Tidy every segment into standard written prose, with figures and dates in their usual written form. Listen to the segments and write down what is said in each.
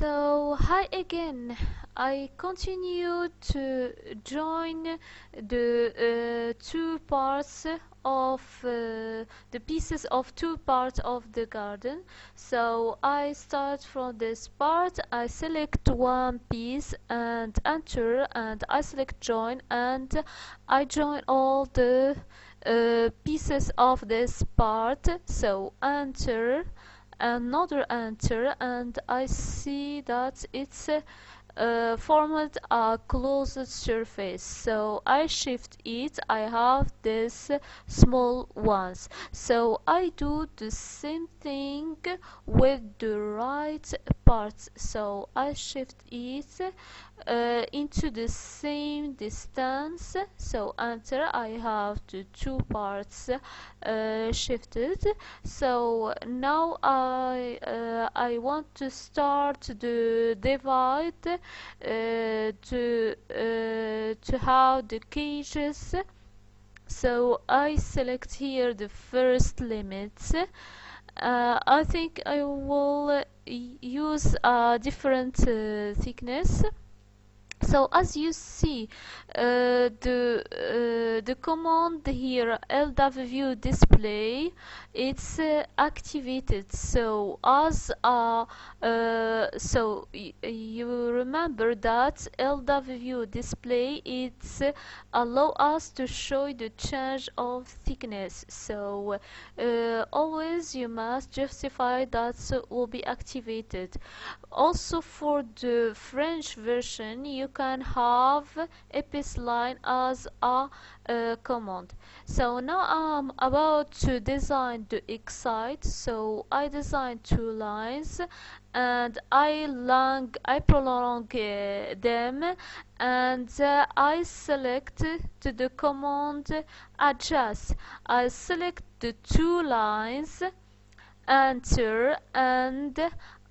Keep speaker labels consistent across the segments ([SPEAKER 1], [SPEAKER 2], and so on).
[SPEAKER 1] So hi again. I continue to join the two parts of the pieces of two parts of the garden. So I start from this part, I select one piece and enter, and I select join, and I join all the pieces of this part. So enter, another enter, and I see that it's formed a closed surface. So I shift it, I have this small ones. So I do the same thing with the right part. So I shift it into the same distance. So enter, I have the two parts shifted. So now I want to start the divide to have the cages. So I select here the first limits. I think I will use a different thickness. So as you see, the command here lw display, it's activated. So as you remember that lw display, it's allow us to show the change of thickness. So always you must justify that will be activated. Also for the French version, you can have epic line as a command. So now I'm about to design the excite. So I design two lines and I prolong them, and I select to the command adjust. I select the two lines, enter, and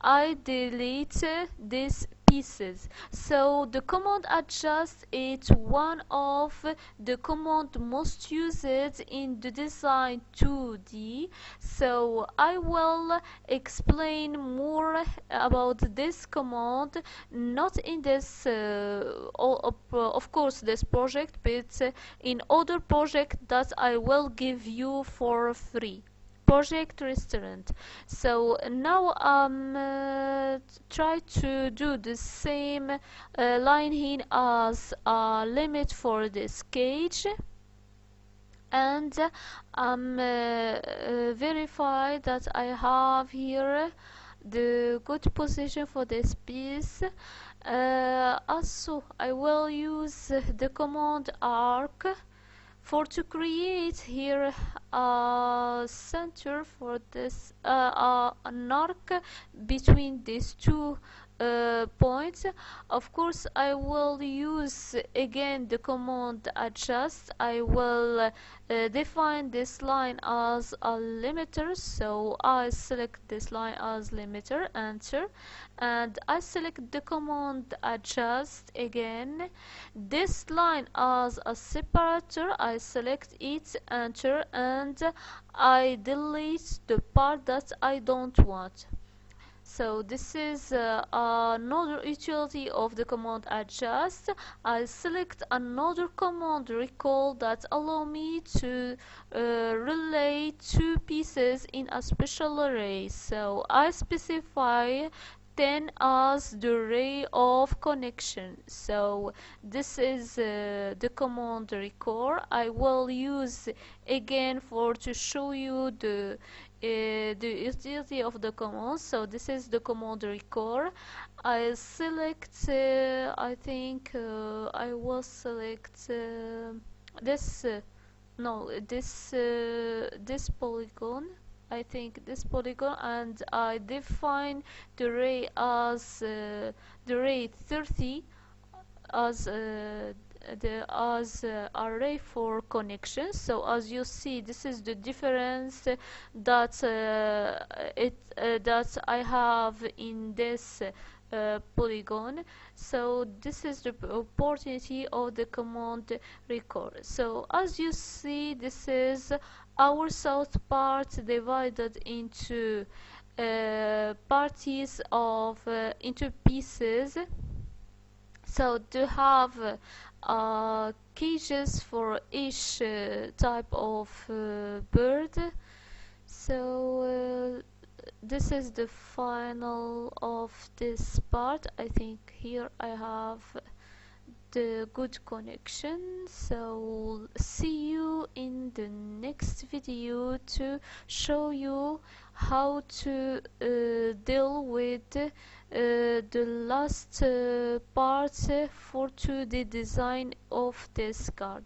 [SPEAKER 1] I delete these pieces. So the command adjust is one of the command most used in the design 2D. So I will explain more about this command, not in this of course this project, but in other project that I will give you for free. Project restaurant. So now try to do the same line here as a limit for this cage, and verify that I have here the good position for this piece. Also I will use the command arc to create here a center for this an arc between these two points. Of course I will use again the command adjust. I will define this line as a limiter, so I select this line as limiter, enter, and I select the command adjust again. This line as a separator, I select it, enter, and I delete the part that I don't want. So this is another utility of the command adjust. I select another command recall that allow me to relay two pieces in a special array. So I specify 10 as the array of connection. So this is the command recall. I will use again for to show you the utility of the command. So this is the command recall. I select I think I will select this no this polygon. I think this polygon, and I define the array as the array 30 as array for connections. So as you see, this is the difference that that I have in this polygon. So this is the opportunity of the command recall. So as you see, this is our south part divided into parties of into pieces, so to have cages for each type of bird. So this is the final of this part. I think here I have the good connection. So see you in the next video to show you how to deal with the last part for 2D design of this card.